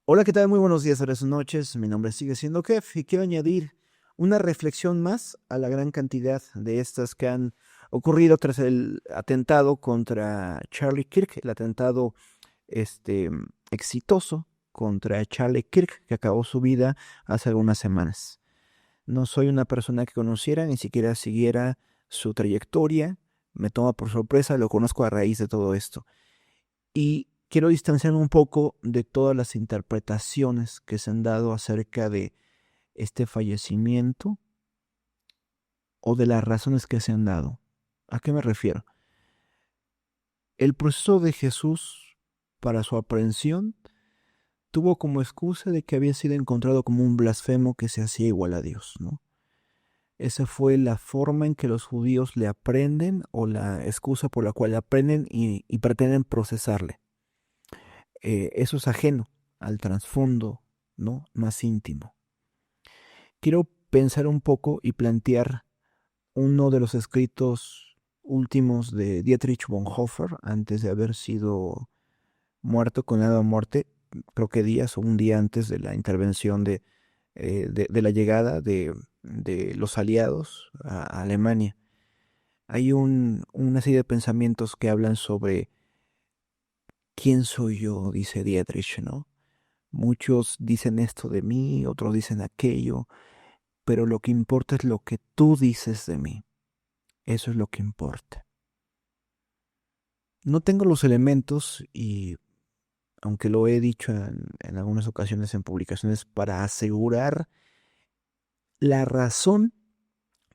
Hola, ¿qué tal? Muy buenos días, tardes o noches. Mi nombre sigue siendo Kev y quiero añadir una reflexión más a la gran cantidad de estas que han ocurrido tras el atentado contra Charlie Kirk, el atentado este, exitoso contra Charlie Kirk que acabó su vida hace algunas semanas. No soy una persona que conociera, ni siquiera siguiera su trayectoria. Me toma por sorpresa, lo conozco a raíz de todo esto. Y quiero distanciarme un poco de todas las interpretaciones que se han dado acerca de este fallecimiento o de las razones que se han dado. ¿A qué me refiero? El proceso de Jesús para su aprehensión tuvo como excusa de que había sido encontrado como un blasfemo que se hacía igual a Dios, ¿no? Esa fue la forma en que los judíos le aprenden o la excusa por la cual le aprenden y pretenden procesarle. Eso es ajeno al trasfondo, ¿no?, más íntimo. Quiero pensar un poco y plantear uno de los escritos últimos de Dietrich Bonhoeffer antes de haber sido muerto, condenado a muerte, creo que días o un día antes de la intervención de la llegada de los aliados a Alemania. Hay una serie de pensamientos que hablan sobre quién soy yo, dice Dietrich, ¿no? Muchos dicen esto de mí, otros dicen aquello, pero lo que importa es lo que tú dices de mí. Eso es lo que importa. No tengo los elementos y, aunque lo he dicho en algunas ocasiones en publicaciones, para asegurar la razón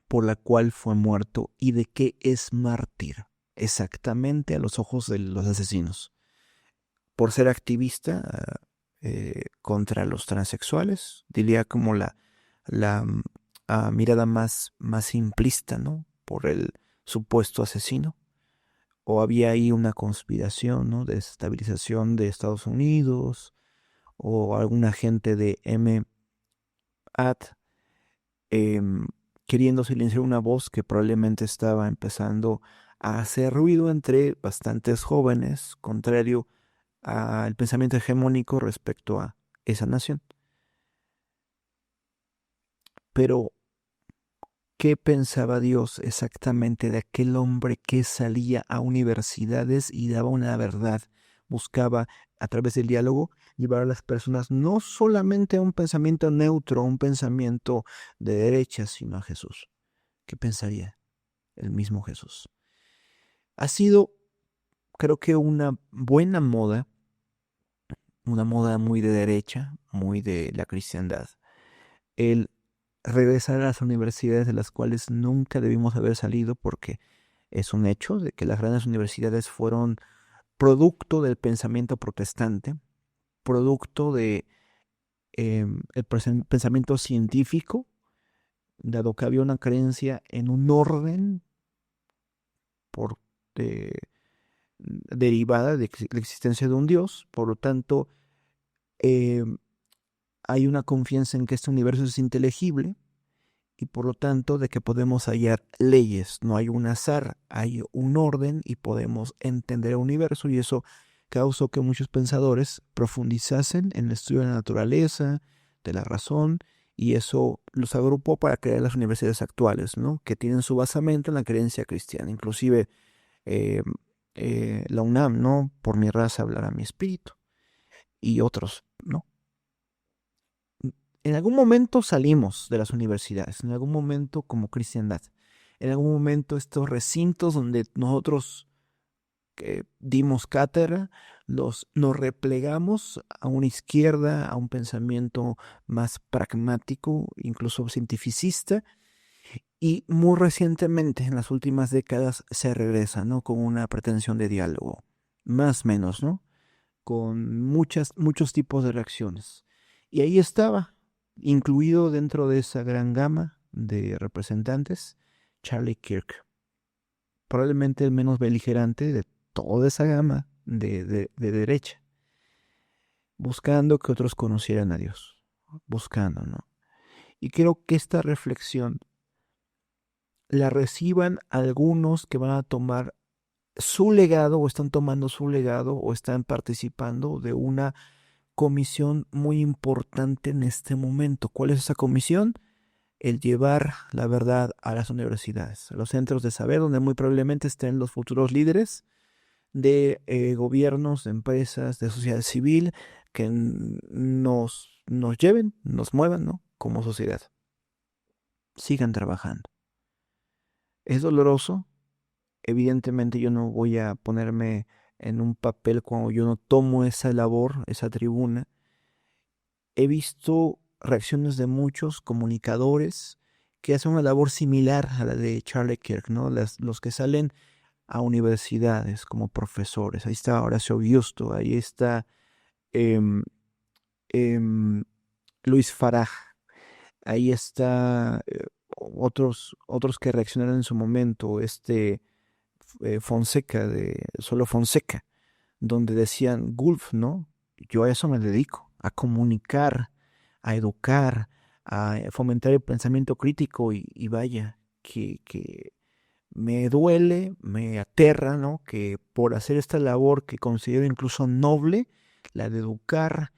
por la cual fue muerto y de qué es mártir, exactamente a los ojos de los asesinos. Por ser activista contra los transexuales, diría como la mirada más simplista, ¿no? Por el supuesto asesino. O había ahí una conspiración, ¿no?, de desestabilización de Estados Unidos, o algún agente de MAT em, queriendo silenciar una voz que probablemente estaba empezando a hacer ruido entre bastantes jóvenes, contrario al pensamiento hegemónico respecto a esa nación. Pero, ¿qué pensaba Dios exactamente de aquel hombre que salía a universidades y daba una verdad? Buscaba, a través del diálogo, llevar a las personas no solamente a un pensamiento neutro, a un pensamiento de derecha, sino a Jesús. ¿Qué pensaría el mismo Jesús? Ha sido, creo que, una moda muy de derecha, muy de la cristiandad, el regresar a las universidades de las cuales nunca debimos haber salido, porque es un hecho de que las grandes universidades fueron producto del pensamiento protestante, producto de el pensamiento científico, dado que había una creencia en un orden por, de, derivada de la existencia de un Dios. Por lo tanto, eh, hay una confianza en que este universo es inteligible y por lo tanto de que podemos hallar leyes. No hay un azar, hay un orden y podemos entender el universo, y eso causó que muchos pensadores profundizasen en el estudio de la naturaleza, de la razón, y eso los agrupó para crear las universidades actuales, ¿no?, que tienen su basamento en la creencia cristiana. Inclusive eh, la UNAM, ¿no?, por mi raza hablará mi espíritu, y otros, ¿no? En algún momento salimos de las universidades, en algún momento como cristiandad, en algún momento estos recintos donde nosotros dimos cátedra, nos replegamos a una izquierda, a un pensamiento más pragmático, incluso cientificista, y muy recientemente, en las últimas décadas, se regresa, ¿no?, con una pretensión de diálogo, más o menos, ¿no?, con muchos tipos de reacciones. Y ahí estaba, incluido dentro de esa gran gama de representantes, Charlie Kirk, probablemente el menos beligerante de toda esa gama de derecha, buscando que otros conocieran a Dios, buscando, ¿no? Y creo que esta reflexión la reciban algunos que van a tomar su legado o están tomando su legado o están participando de una comisión muy importante en este momento. ¿Cuál es esa comisión? El llevar la verdad a las universidades, a los centros de saber, donde muy probablemente estén los futuros líderes de gobiernos, de empresas, de sociedad civil, que nos lleven, nos muevan, ¿no? Como sociedad. Sigan trabajando. Es doloroso. Evidentemente yo no voy a ponerme en un papel cuando yo no tomo esa labor, esa tribuna. He visto reacciones de muchos comunicadores que hacen una labor similar a la de Charlie Kirk, ¿no? Los que salen a universidades como profesores. Ahí está Horacio Augusto, ahí está em, em, Luis Faraj, ahí está otros que reaccionaron en su momento, Fonseca, de Solo Fonseca, donde decían, Gulf, ¿no? Yo a eso me dedico, a comunicar, a educar, a fomentar el pensamiento crítico y vaya, que me duele, me aterra, ¿no? Que por hacer esta labor que considero incluso noble, la de educar,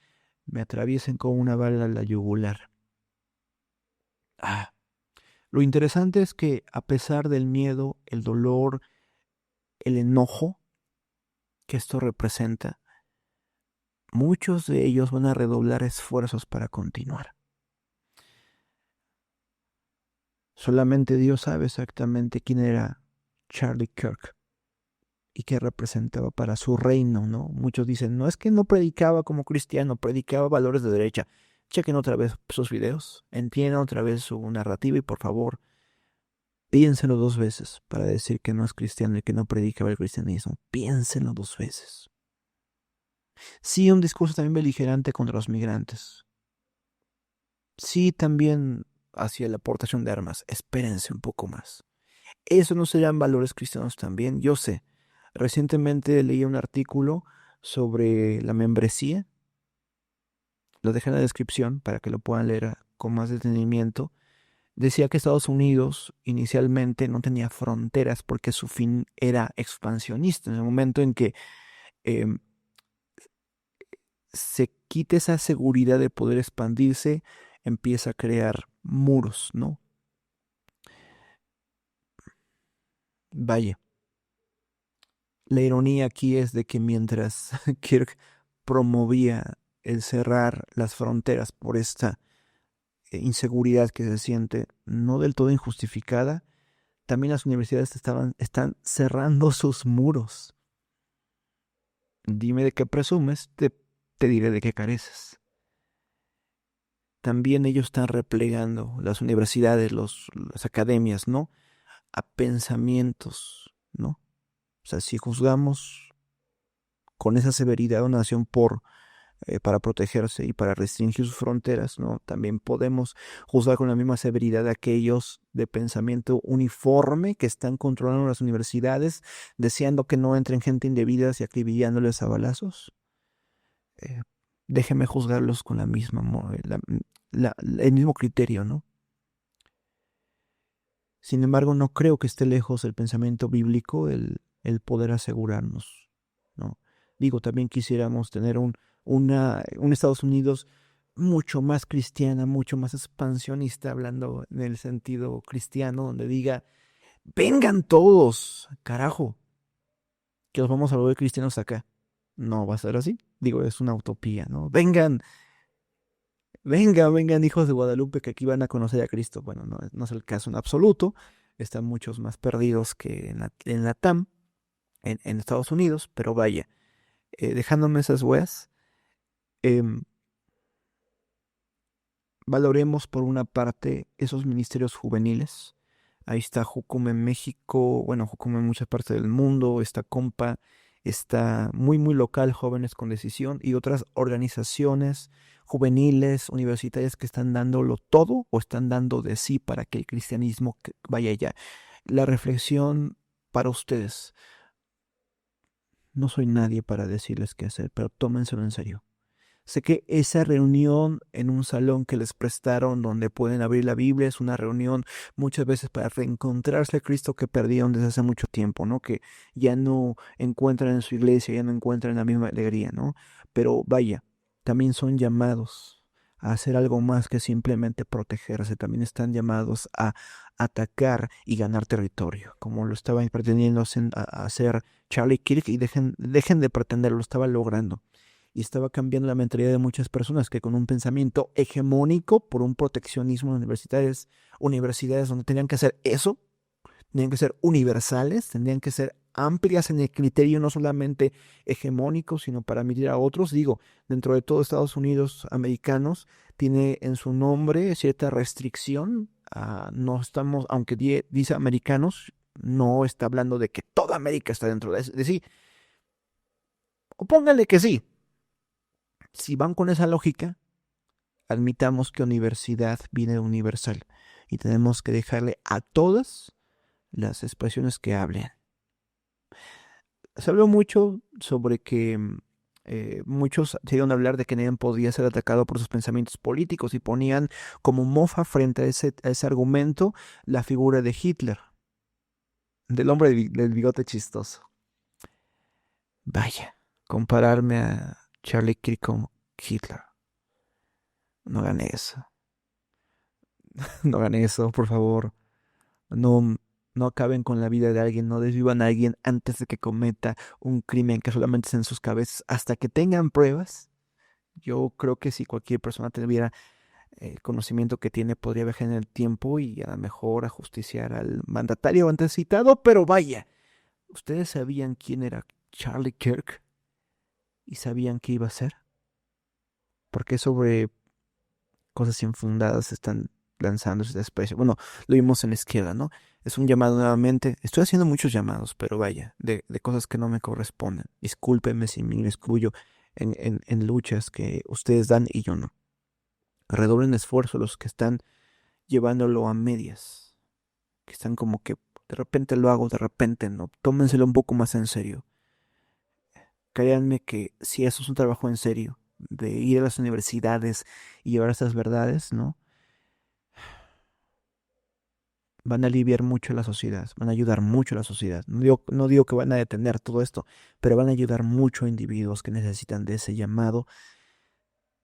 me atraviesen con una bala a la yugular. Ah, lo interesante es que a pesar del miedo, el dolor, el enojo que esto representa, muchos de ellos van a redoblar esfuerzos para continuar. Solamente Dios sabe exactamente quién era Charlie Kirk y qué representaba para su reino, ¿no? Muchos dicen, no es que no predicaba como cristiano, predicaba valores de derecha. Chequen otra vez sus videos, entiendan otra vez su narrativa y por favor, piénsenlo dos veces para decir que no es cristiano y que no predicaba el cristianismo. Piénsenlo dos veces. Sí, un discurso también beligerante contra los migrantes. Sí, también hacia la aportación de armas. Espérense un poco más. ¿Eso no serían valores cristianos también? Yo sé. Recientemente leí un artículo sobre la membresía. Lo dejé en la descripción para que lo puedan leer con más detenimiento. Decía que Estados Unidos inicialmente no tenía fronteras porque su fin era expansionista. En el momento en que eh, se quite esa seguridad de poder expandirse, empieza a crear muros, ¿no? Vaya, la ironía aquí es de que mientras Kirk promovía el cerrar las fronteras por esta inseguridad que se siente no del todo injustificada, también las universidades están cerrando sus muros. Dime de qué presumes, te diré de qué careces. También ellos están replegando las universidades, las academias, ¿no? A pensamientos, ¿no? O sea, si juzgamos con esa severidad a una nación para protegerse y para restringir sus fronteras, ¿no? También podemos juzgar con la misma severidad a aquellos de pensamiento uniforme que están controlando las universidades, deseando que no entren gente indebida y acribillándoles a balazos. Eh, Déjeme juzgarlos con el mismo criterio, ¿no? Sin embargo, no creo que esté lejos del pensamiento bíblico el poder asegurarnos, ¿no? Digo, también quisiéramos tener un Estados Unidos mucho más cristiana, mucho más expansionista, hablando en el sentido cristiano, donde diga, vengan todos, carajo, que os vamos a volver cristianos acá. No va a ser así. Digo, es una utopía, ¿no? Vengan hijos de Guadalupe que aquí van a conocer a Cristo. Bueno, no es el caso en absoluto. Están muchos más perdidos que en la TAM, en Estados Unidos, pero vaya, dejándome esas weas, em, valoremos por una parte esos ministerios juveniles. Ahí está Jucum en México, bueno, Jucum en muchas partes del mundo, está Compa, está muy local, Jóvenes con Decisión y otras organizaciones juveniles, universitarias que están dándolo todo o están dando de sí para que el cristianismo vaya allá. La reflexión para ustedes. No soy nadie para decirles qué hacer, pero tómenselo en serio. Sé que esa reunión en un salón que les prestaron donde pueden abrir la Biblia es una reunión muchas veces para reencontrarse a Cristo que perdieron desde hace mucho tiempo, ¿no? Que ya no encuentran en su iglesia, ya no encuentran la misma alegría, ¿no? Pero vaya, también son llamados a hacer algo más que simplemente protegerse. También están llamados a atacar y ganar territorio, como lo estaba pretendiendo hacer Charlie Kirk, y dejen de pretender, lo estaba logrando. Y estaba cambiando la mentalidad de muchas personas que con un pensamiento hegemónico por un proteccionismo en universidades donde tenían que hacer eso, tenían que ser universales, tendrían que ser amplias en el criterio, no solamente hegemónico, sino para medir a otros. Digo, dentro de todo Estados Unidos americanos tiene en su nombre cierta restricción. No estamos, aunque dice americanos, no está hablando de que toda América está dentro de sí. O póngale que sí. Si van con esa lógica, admitamos que universidad viene de universal y tenemos que dejarle a todas las expresiones que hablen. Se habló mucho sobre que muchos se dieron a hablar de que nadie podía ser atacado por sus pensamientos políticos y ponían como mofa frente a ese argumento la figura de Hitler, del hombre del bigote chistoso. Vaya, compararme a Charlie Kirk con Hitler. No hagan eso. No hagan eso, por favor. No, no acaben con la vida de alguien, no desvivan a alguien antes de que cometa un crimen que solamente es en sus cabezas. Hasta que tengan pruebas, yo creo que si cualquier persona tuviera el conocimiento que tiene, podría viajar en el tiempo y a lo mejor ajusticiar al mandatario antes citado. Pero vaya, ¿ustedes sabían quién era Charlie Kirk? ¿Y sabían qué iba a hacer? Porque sobre cosas infundadas están lanzando esta especie. Bueno, lo vimos en la izquierda, ¿no? Es un llamado nuevamente. Estoy haciendo muchos llamados, pero vaya, de cosas que no me corresponden. Discúlpenme si me excluyo en luchas que ustedes dan y yo no. Redoblen esfuerzo los que están llevándolo a medias, que están como que de repente lo hago, de repente no. Tómenselo un poco más en serio. Créanme que si eso es un trabajo en serio, de ir a las universidades y llevar esas verdades, ¿no? Van a aliviar mucho a la sociedad, van a ayudar mucho a la sociedad. No digo que van a detener todo esto, pero van a ayudar mucho a individuos que necesitan de ese llamado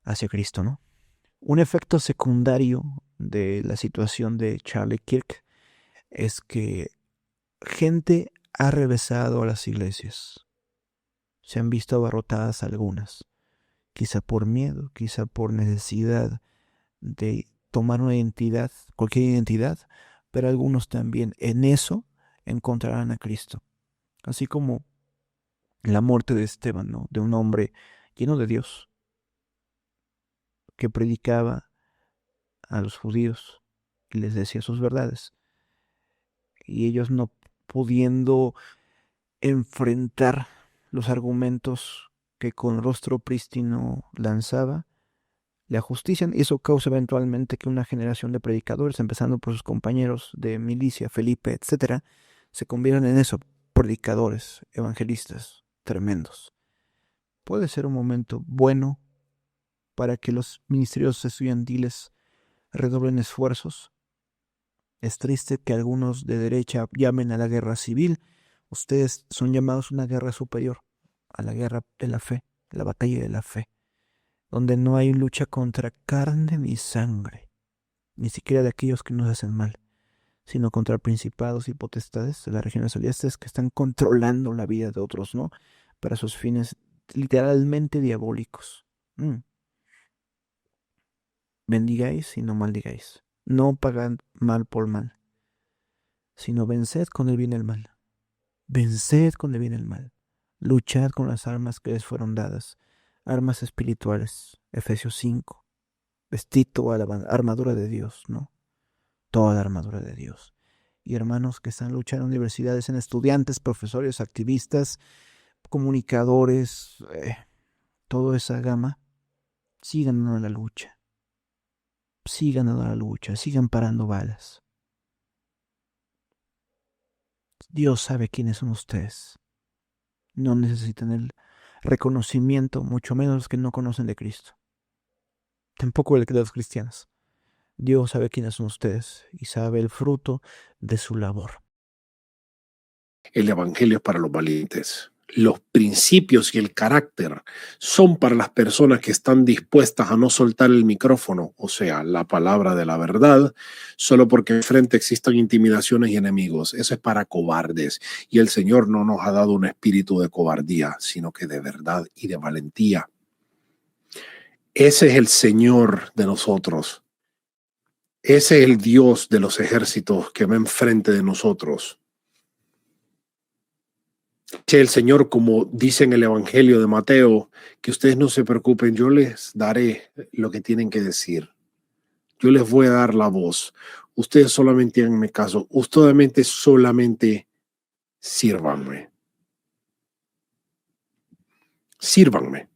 hacia Cristo, ¿no? Un efecto secundario de la situación de Charlie Kirk es que gente ha regresado a las iglesias. Se han visto abarrotadas algunas, quizá por miedo, quizá por necesidad de tomar una identidad, cualquier identidad, pero algunos también en eso encontrarán a Cristo. Así como la muerte de Esteban, ¿no? De un hombre lleno de Dios, que predicaba a los judíos y les decía sus verdades. Y ellos no pudiendo enfrentar los argumentos que con rostro prístino lanzaba, le ajustician, y eso causa eventualmente que una generación de predicadores, empezando por sus compañeros de milicia, Felipe, etcétera, se conviertan en eso, predicadores, evangelistas tremendos. Puede ser un momento bueno para que los ministerios estudiantiles redoblen esfuerzos. Es triste que algunos de derecha llamen a la guerra civil. Ustedes son llamados a una guerra superior, a la guerra de la fe, la batalla de la fe, donde no hay lucha contra carne ni sangre, ni siquiera de aquellos que nos hacen mal, sino contra principados y potestades de las regiones celestes que están controlando la vida de otros, ¿no? Para sus fines literalmente diabólicos. Bendigáis y no maldigáis. No pagad mal por mal, sino venced con el bien el mal. Venced con el bien el mal. Luchad con las armas que les fueron dadas, armas espirituales. Efesios 5. Vestido a la armadura de Dios, ¿no? Toda la armadura de Dios. Y hermanos que están luchando en universidades, en estudiantes, profesores, activistas, comunicadores, toda esa gama, sigan dando la lucha. Sigan dando la lucha, sigan parando balas. Dios sabe quiénes son ustedes. No necesitan el reconocimiento, mucho menos los que no conocen de Cristo. Tampoco el de los cristianos. Dios sabe quiénes son ustedes y sabe el fruto de su labor. El Evangelio es para los valientes. Los principios y el carácter son para las personas que están dispuestas a no soltar el micrófono, o sea, la palabra de la verdad, solo porque enfrente existan intimidaciones y enemigos. Eso es para cobardes. Y el Señor no nos ha dado un espíritu de cobardía, sino que de verdad y de valentía. Ese es el Señor de nosotros. Ese es el Dios de los ejércitos que va enfrente de nosotros. Que el Señor, como dice en el Evangelio de Mateo, que ustedes no se preocupen, yo les daré lo que tienen que decir. Yo les voy a dar la voz. Ustedes solamente háganme caso. Ustedes solamente sírvanme. Sírvanme.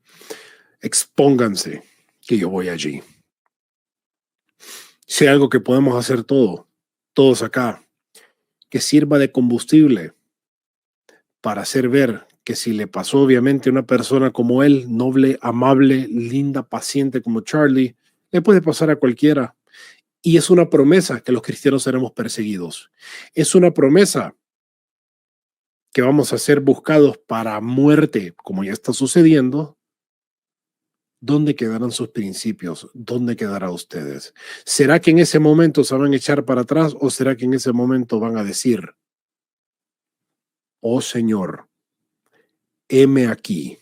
Expónganse que yo voy allí. Si hay algo que podemos hacer todos acá, que sirva de combustible para hacer ver que si le pasó obviamente a una persona como él, noble, amable, linda, paciente como Charlie, le puede pasar a cualquiera. Y es una promesa que los cristianos seremos perseguidos. Es una promesa que vamos a ser buscados para muerte, como ya está sucediendo. ¿Dónde quedarán sus principios? ¿Dónde quedará ustedes? ¿Será que en ese momento se van a echar para atrás o será que en ese momento van a decir, oh Señor, heme aquí,